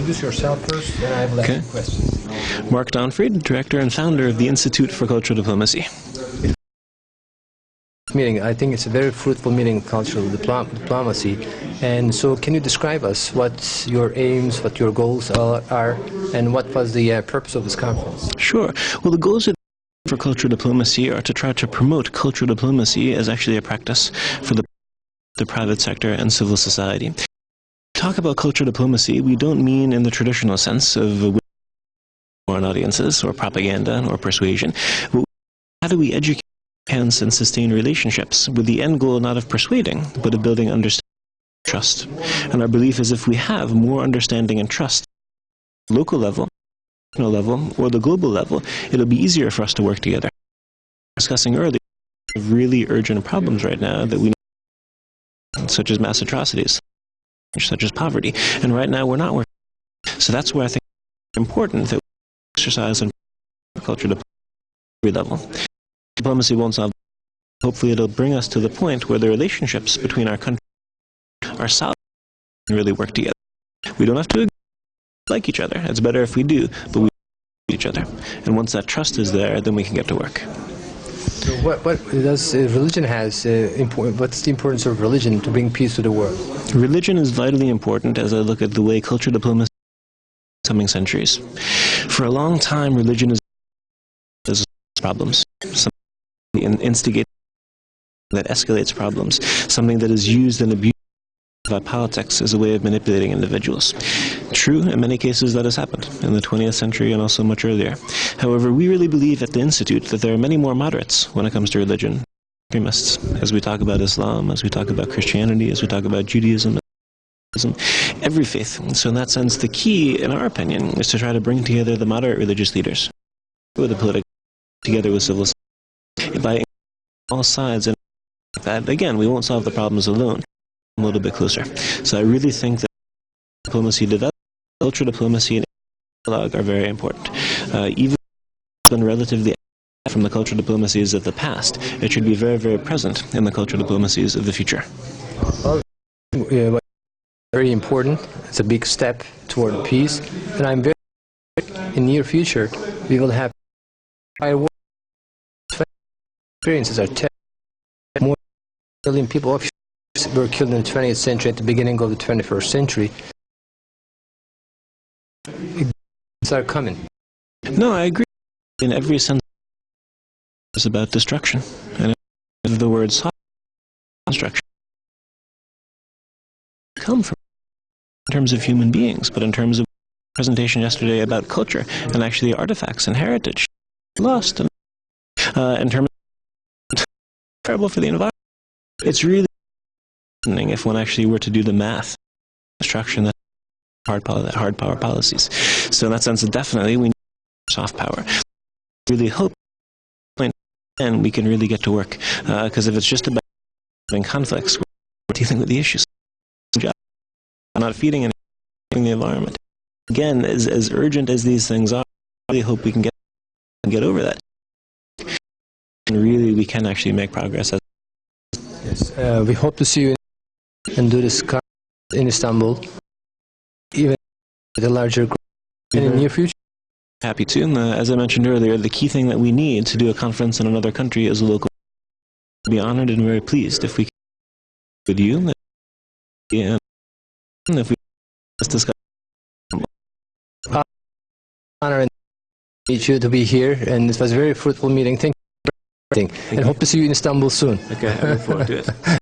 introduce yourself first, and I will ask questions. Mark Donfried, Director and Founder of the Institute for Cultural Diplomacy. Meeting. I think it's a very fruitful meeting of cultural diplomacy. And so can you describe us what your aims, what your goals are, and what was the purpose of this conference? Sure. Well, the goals for cultural diplomacy are to try to promote cultural diplomacy as actually a practice for the private sector and civil society. Talk about cultural diplomacy, we don't mean in the traditional sense of foreign audiences or propaganda or persuasion. How do we educate, enhance, and sustain relationships with the end goal not of persuading, but of building understanding and trust? And our belief is if we have more understanding and trust at the local level, national level, or the global level, it'll be easier for us to work together. Discussing earlier, we have really urgent problems right now that we know, such as mass atrocities, such as poverty, and right now we're not working. So that's where I think it's important that we exercise and culture diplomacy at every level. Diplomacy won't solve. Hopefully it'll bring us to the point where the relationships between our countries are solid and really work together. We don't have to like each other. It's better if we do, but we each other. And once that trust is there, then we can get to work. So what does religion has what's the importance of religion to bring peace to the world? Religion is vitally important as I look at the way cultural diplomacy is coming centuries. For a long time, religion is problems. Something instigates that escalates problems. Something that is used and abused by politics as a way of manipulating individuals. True, in many cases that has happened in the 20th century and also much earlier. However, we really believe at the Institute that there are many more moderates when it comes to religion, extremists, as we talk about Islam, as we talk about Christianity, as we talk about Judaism, every faith. So in that sense, the key, in our opinion, is to try to bring together the moderate religious leaders with the political, together with civil society, by all sides. And that, again, we won't solve the problems alone. A little bit closer. So I really think that diplomacy development, cultural diplomacy, and dialogue are very important. Even when relatively from the cultural diplomacies of the past, it should be very, very present in the cultural diplomacies of the future. Well, very important. It's a big step toward peace, and I'm very in near future we will have experiences are more million people were killed in the 20th century at the beginning of the 21st century. It's are coming. No, I agree. In every sense, it's about destruction. And the words destruction come from in terms of human beings, but in terms of presentation yesterday about culture and actually artifacts and heritage lost. And in terms of terrible for the environment, it's really if one actually were to do the math, destruction, that hard power policies. So in that sense, definitely we need soft power. Really hope and we can really get to work. Because if it's just about having conflicts, we're dealing with the issues. Not feeding and the environment. Again, as urgent as these things are, I really hope we can get over that. And really, we can actually make progress. Yes, we hope to see you and do this in Istanbul, even with a larger group in the near future. Happy to. As I mentioned earlier, the key thing that we need to do a conference in another country is a local. We'll be honored and very pleased if we can with you. And if we discuss. Honor and meet you to be here, and it was a very fruitful meeting. Thank you for everything, and hope to see you in Istanbul soon. Okay, I look forward to it.